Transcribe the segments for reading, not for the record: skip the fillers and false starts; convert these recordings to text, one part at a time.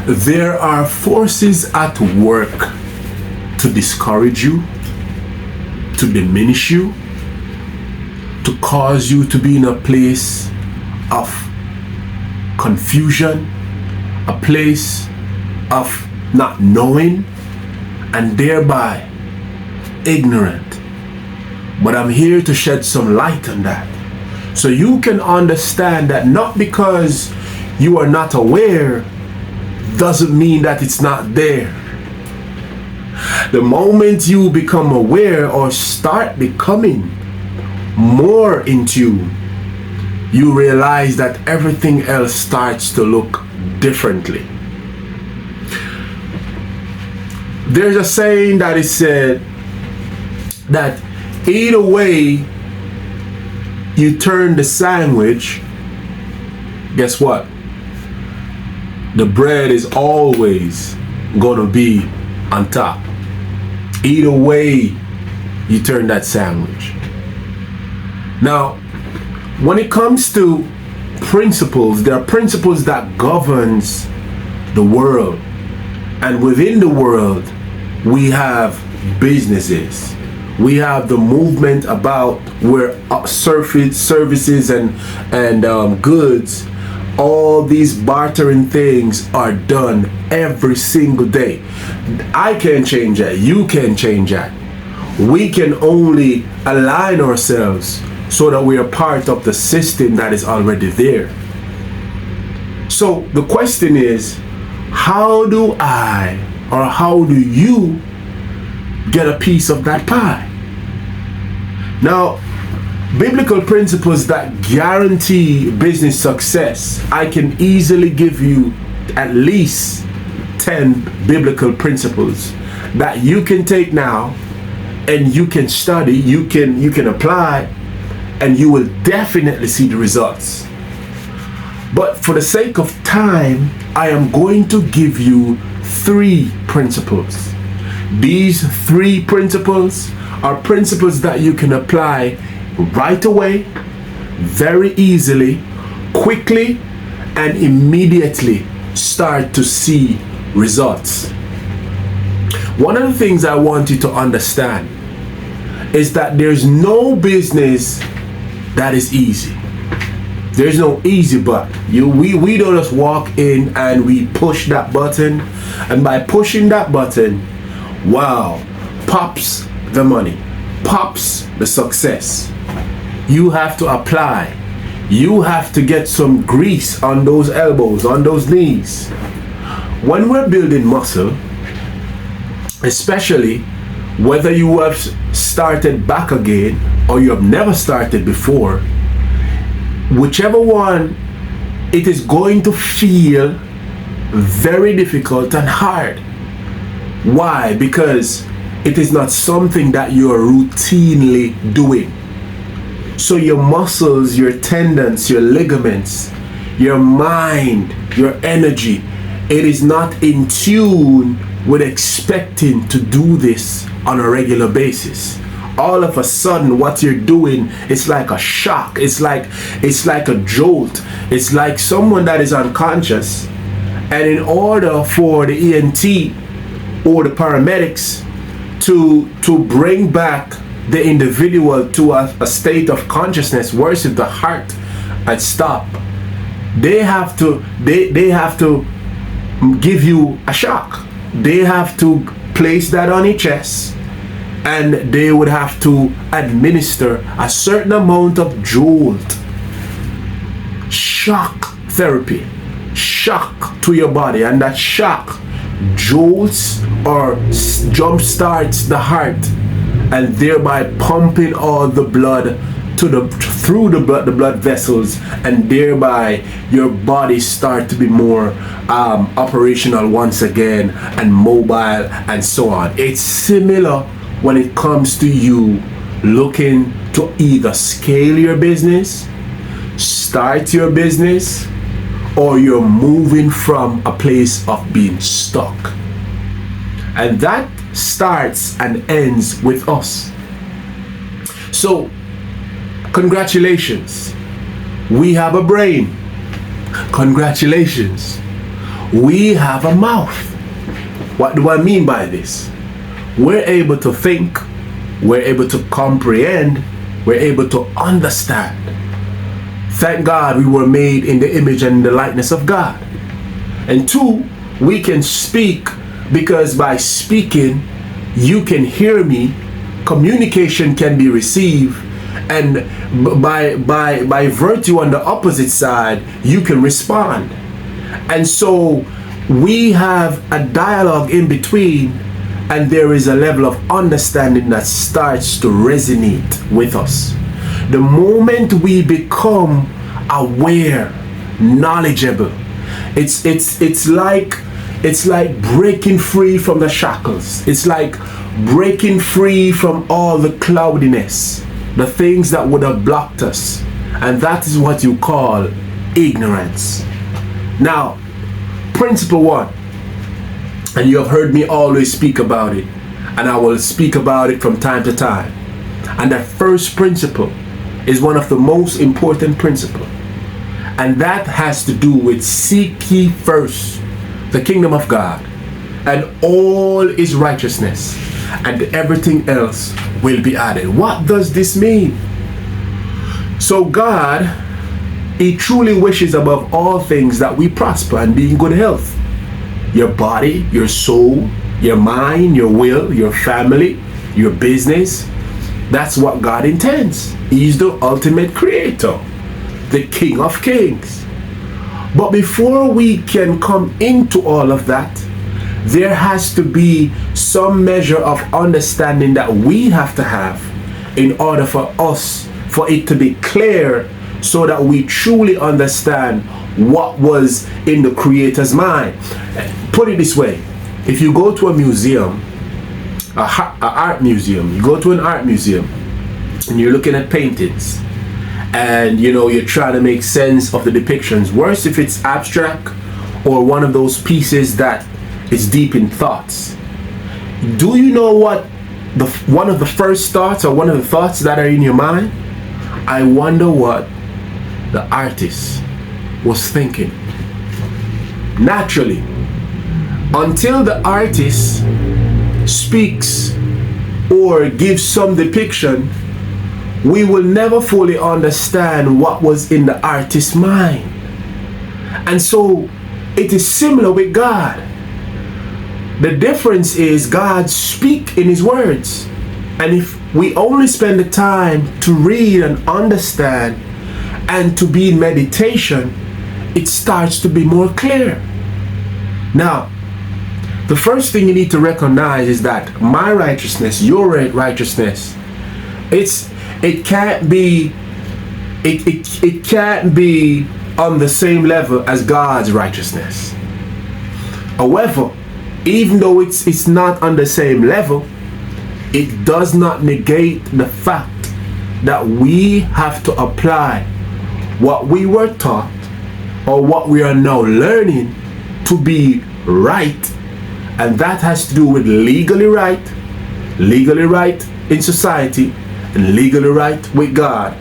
There are forces at work to discourage you, to diminish you, to cause you to be in a place of confusion, a place of not knowing, and thereby ignorant. But I'm here to shed some light on that, so you can understand that not because you are not aware doesn't mean that it's not there. The moment you become aware or start becoming more in tune, you realize that everything else starts to look differently. There's a saying that is said that either way you turn the sandwich, guess what? The bread is always gonna be on top. Either way you turn that sandwich. Now, when it comes to principles, there are principles that governs the world. And within the world, we have businesses. We have the movement about where services and goods, all these bartering things are done every single day. I can't change that. You can't change that. We can only align ourselves so that we are part of the system that is already there. So the question is, how do I or how do you get a piece of that pie? Now, biblical principles that guarantee business success, I can easily give you at least 10 biblical principles that you can take now and you can study, you can apply, and you will definitely see the results. But for the sake of time, I am going to give you 3 principles. These 3 principles are principles that you can apply right away, very easily, quickly, and immediately start to see results. One of the things I want you to understand is that there's no business that is easy. There's no easy button. We don't just walk in and we push that button, and by pushing that button, wow, pops the money, pops the success. You have to apply. You have to get some grease on those elbows, on those knees. When we're building muscle, especially whether you have started back again or you have never started before, whichever one, it is going to feel very difficult and hard. Why? Because it is not something that you are routinely doing. So your muscles, your tendons, your ligaments, your mind, your energy, it is not in tune with expecting to do this on a regular basis. All of a sudden, what you're doing is like a shock. It's like a jolt. It's like someone that is unconscious, and in order for the ENT or the paramedics to bring back the individual to a state of consciousness, worse if the heart had stopped, they have to give you a shock. They have to place that on your chest, and they would have to administer a certain amount of jolt, shock therapy, shock to your body, and that shock jolts or jump starts the heart, and thereby pumping all the blood through the blood vessels, and thereby your body start to be more operational once again, and mobile, and so on. It's similar when it comes to you looking to either scale your business, start your business, or you're moving from a place of being stuck. And that starts and ends with us. So, congratulations, we have a brain. Congratulations, we have a mouth. What do I mean by this? We're able to think, we're able to comprehend, we're able to understand. Thank God we were made in the image and the likeness of God. And two, we can speak, because by speaking, you can hear me, communication can be received, and by virtue on the opposite side, you can respond. And so we have a dialogue in between, and there is a level of understanding that starts to resonate with us. The moment we become aware, knowledgeable, it's like breaking free from the shackles. It's like breaking free from all the cloudiness, the things that would have blocked us. And that is what you call ignorance. Now, principle one, and you have heard me always speak about it, and I will speak about it from time to time. And that first principle is one of the most important principles. And that has to do with seek ye first the kingdom of God and all his righteousness, and everything else will be added. What does this mean? So God, he truly wishes above all things that we prosper and be in good health. Your body, your soul, your mind, your will, your family, your business. That's what God intends. He's the ultimate creator, the King of Kings. But before we can come into all of that, there has to be some measure of understanding that we have to have in order for it to be clear, so that we truly understand what was in the Creator's mind. Put it this way: if you go to a museum, an art museum, you go to an art museum and you're looking at paintings, and you're trying to make sense of the depictions. Worse if it's abstract or one of those pieces that is deep in thoughts. Do you know what one of the first thoughts, or one of the thoughts that are in your mind? I wonder what the artist was thinking. Naturally, until the artist speaks or gives some depiction, we will never fully understand what was in the artist's mind. And so it is similar with God. The difference is God speaks in his words. And if we only spend the time to read and understand and to be in meditation, it starts to be more clear. Now, the first thing you need to recognize is that my righteousness, your righteousness, it can't be on the same level as God's righteousness. However, even though it's not on the same level, it does not negate the fact that we have to apply what we were taught or what we are now learning to be right. And that has to do with legally right in society, and legally right with God,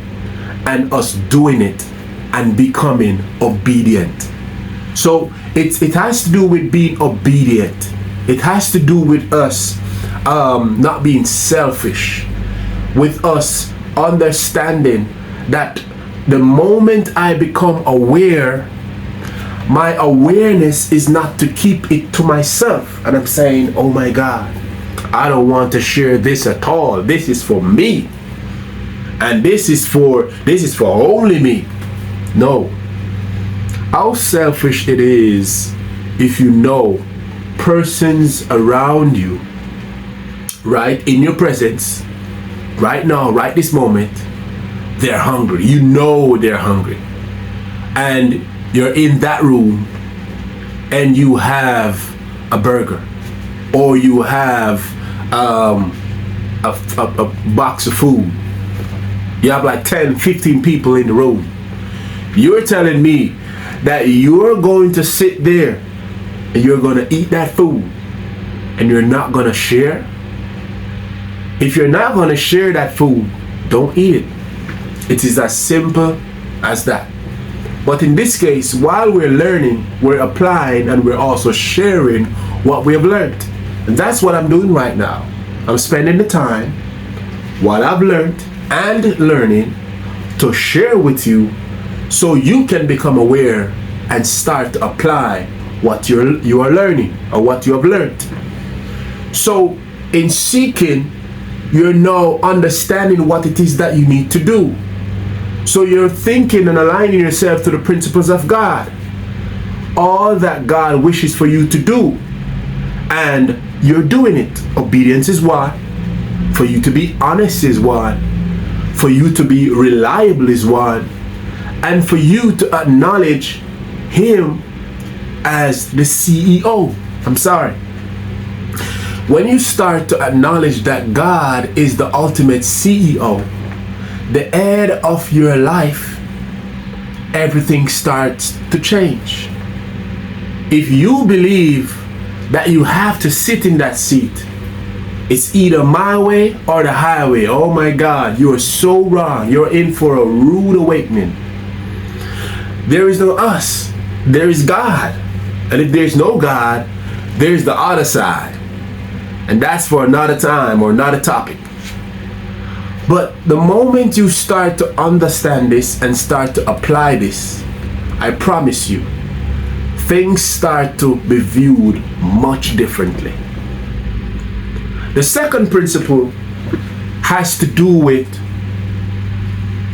and us doing it and becoming obedient. So it has to do with being obedient. It has to do with us not being selfish, with us understanding that the moment I become aware, my awareness is not to keep it to myself. And I'm saying, oh my God, I don't want to share this at all. This is for me. And this is for only me. No. How selfish it is if you know persons around you, right in your presence, right now, right this moment, they're hungry. You know they're hungry. And you're in that room and you have a burger, or you have a box of food. You have like 10, 15 people in the room. You're telling me that you're going to sit there and you're going to eat that food and you're not going to share? If you're not going to share that food, don't eat it. It is as simple as that. But in this case, while we're learning, we're applying and we're also sharing what we have learned. And that's what I'm doing right now. I'm spending the time, what I've learned and learning, to share with you so you can become aware and start to apply what you are learning or what you have learned. So in seeking, you're now understanding what it is that you need to do. So you're thinking and aligning yourself to the principles of God, all that God wishes for you to do, and you're doing it. Obedience is one. For you to be honest is one. For you to be reliable is one. And for you to acknowledge Him as the CEO. When you start to acknowledge that God is the ultimate CEO, the head of your life, everything starts to change. If you believe that you have to sit in that seat, it's either my way or the highway. Oh my God, you are so wrong. You're in for a rude awakening. There is no us. There is God. And if there's no God, there's the other side. And that's for another time or another topic. But the moment you start to understand this and start to apply this, I promise you, things start to be viewed much differently. The second principle has to do with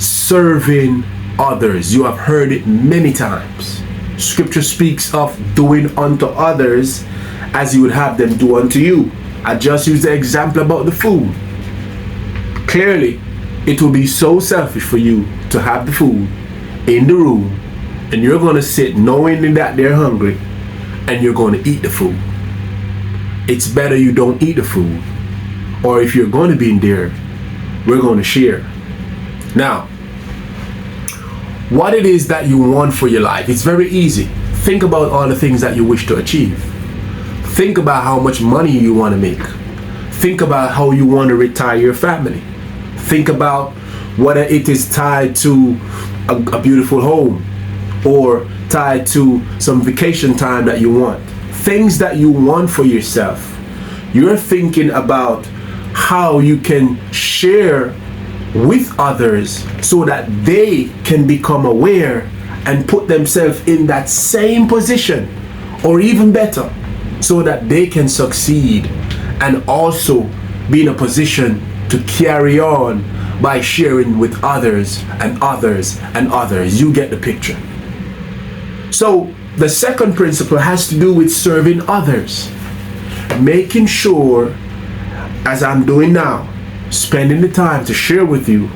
serving others. You have heard it many times. Scripture speaks of doing unto others as you would have them do unto you. I just used the example about the food. Clearly, it will be so selfish for you to have the food in the room and you're going to sit knowing that they're hungry and you're going to eat the food. It's better you don't eat the food. Or if you're going to be in there, we're going to share. Now, what it is that you want for your life, it's very easy. Think about all the things that you wish to achieve. Think about how much money you want to make. Think about how you want to retire your family. Think about whether it is tied to a beautiful home or tied to some vacation time that you want. Things that you want for yourself. You're thinking about how you can share with others so that they can become aware and put themselves in that same position or even better so that they can succeed and also be in a position to carry on by sharing with others and others and others. You get the picture. So the second principle has to do with serving others, making sure, as I'm doing now, spending the time to share with you,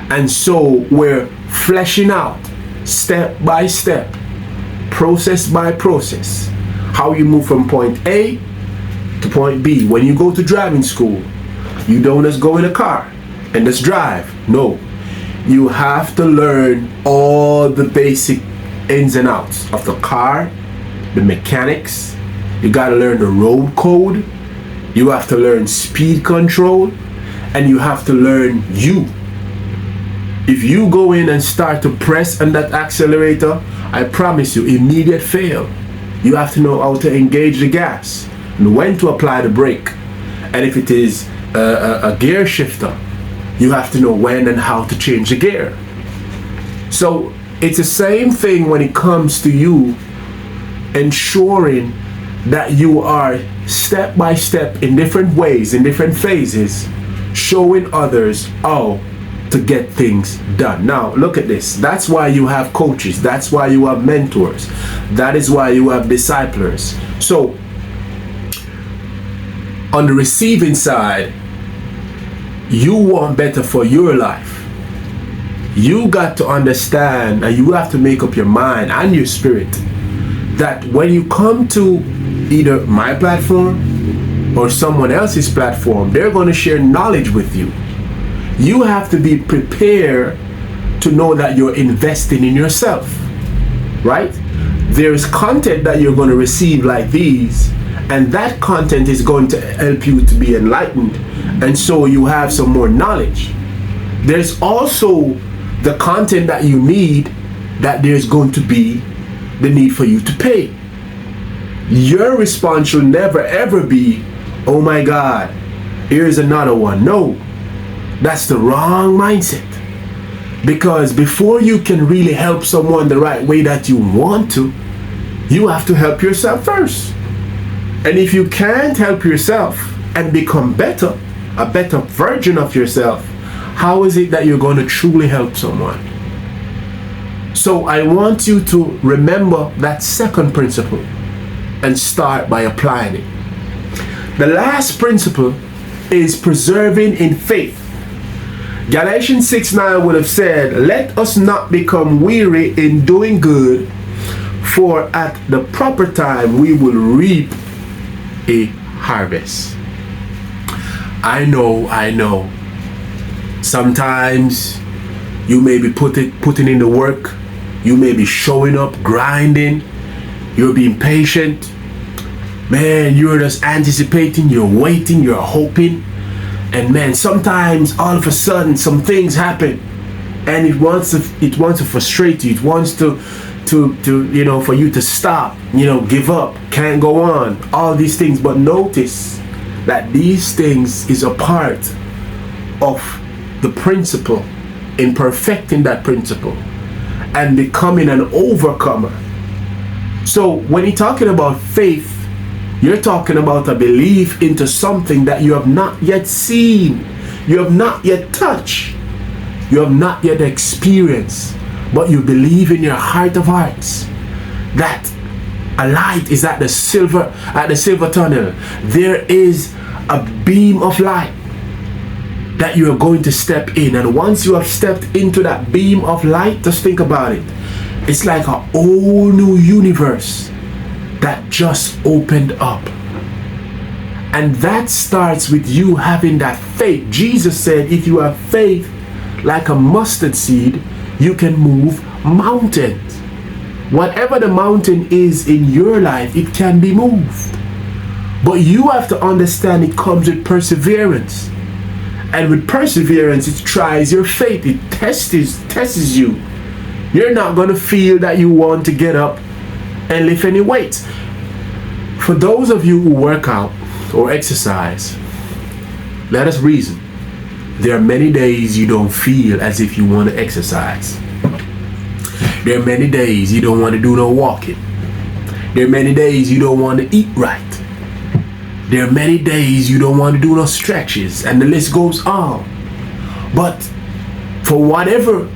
and so we're fleshing out step by step, process by process, how you move from point A to point B. When you go to driving school, you don't just go in a car and just drive. No, you have to learn all the basic ins and outs of the car, the mechanics. You got to learn the road code. You have to learn speed control, and you have to learn you. If you go in and start to press on that accelerator, I promise you, immediate fail. You have to know how to engage the gas and when to apply the brake. And if it is a gear shifter, you have to know when and how to change the gear. So it's the same thing when it comes to you ensuring that you are step by step in different ways, in different phases, showing others how to get things done. Now, look at this. That's why you have coaches. That's why you have mentors. That is why you have disciplers. So, on the receiving side, you want better for your life. You got to understand, and you have to make up your mind and your spirit that when you come to either my platform or someone else's platform, they're going to share knowledge with you. You have to be prepared to know that you're investing in yourself, right? There's content that you're going to receive like these, and that content is going to help you to be enlightened, and so you have some more knowledge. There's also the content that you need that there's going to be the need for you to pay. Your response should never ever be, oh my God, here's another one. No, that's the wrong mindset. Because before you can really help someone the right way that you want to, you have to help yourself first. And if you can't help yourself and become better, a better version of yourself, how is it that you're going to truly help someone? So I want you to remember that second principle and start by applying it. The last principle is preserving in faith. Galatians 6:9 would have said, let us not become weary in doing good, for at the proper time we will reap a harvest. I know. Sometimes you may be putting in the work, you may be showing up, grinding, you're being patient. Man, you're just anticipating, you're waiting, you're hoping. And man, sometimes all of a sudden some things happen and it wants to frustrate you. It wants to for you to stop, give up, can't go on, all these things. But notice that these things is a part of the principle in perfecting that principle and becoming an overcomer. So when you're talking about faith, you're talking about a belief into something that you have not yet seen, you have not yet touched, you have not yet experienced, but you believe in your heart of hearts that a light is at the silver tunnel. There is a beam of light that you are going to step in, and once you have stepped into that beam of light, just think about it. It's like a whole new universe that just opened up. And that starts with you having that faith. Jesus said, if you have faith like a mustard seed, you can move mountains. Whatever the mountain is in your life, it can be moved. But you have to understand it comes with perseverance. And with perseverance, it tries your faith. It tests you. You're not going to feel that you want to get up and lift any weights. For those of you who work out or exercise, let us reason. There are many days you don't feel as if you want to exercise. There are many days you don't want to do no walking. There are many days you don't want to eat right. There are many days you don't want to do no stretches, and the list goes on. But for whatever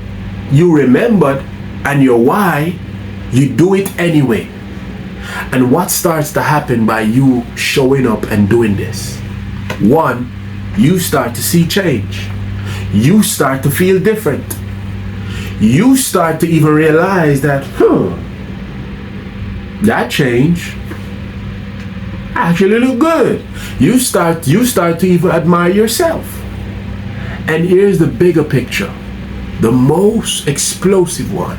you remembered and your why, you do it anyway. And what starts to happen by you showing up and doing this? One, you start to see change. You start to feel different. You start to even realize that, that change actually look good. You start to even admire yourself. And here's the bigger picture, the most explosive one.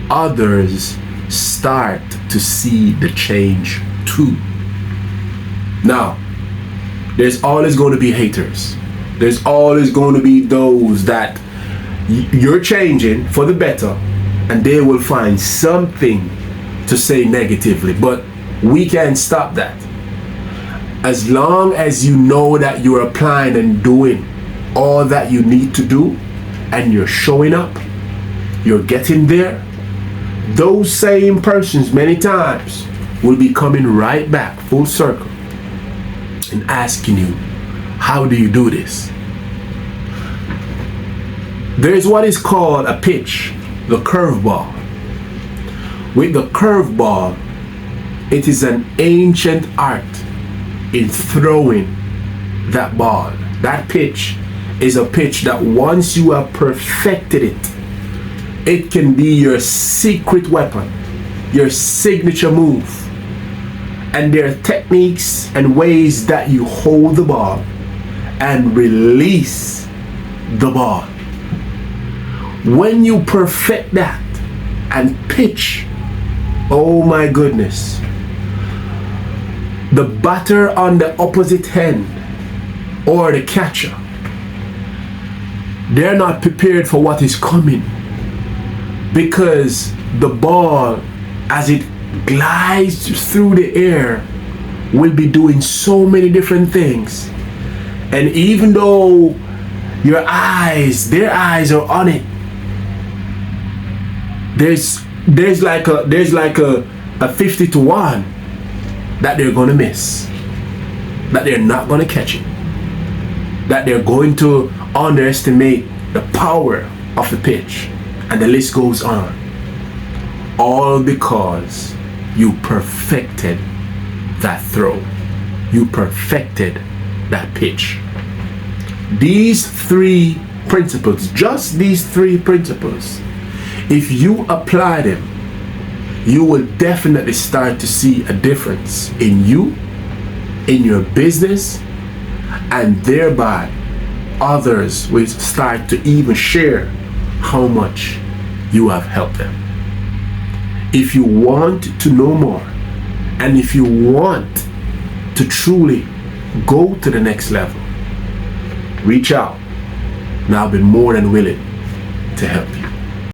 Others start to see the change too. Now, there's always going to be haters. There's always going to be those that you're changing for the better, and they will find something to say negatively. But we can't stop that. As long as you know that you're applying and doing all that you need to do, and you're showing up, you're getting there, those same persons many times will be coming right back full circle and asking you, how do you do this? There is what is called a pitch, the curveball. With the curveball, it is an ancient art in throwing that ball. That pitch is a pitch that once you have perfected it, it can be your secret weapon, your signature move. And there are techniques and ways that you hold the ball and release the ball. When you perfect that and pitch, oh my goodness, the batter on the opposite end or the catcher, they're not prepared for what is coming. because the ball, as it glides through the air, will be doing so many different things. And even though their eyes are on it, there's like a 50 to 1 that they're gonna miss, that they're not gonna catch it, that they're going to underestimate the power of the pitch, and the list goes on. All because you perfected that throw, you perfected that pitch. These three principles, just these three principles, if you apply them, you will definitely start to see a difference in you, in your business, and thereby others will start to even share how much you have helped them. If you want to know more, and if you want to truly go to the next level, reach out, and I'll be more than willing to help you.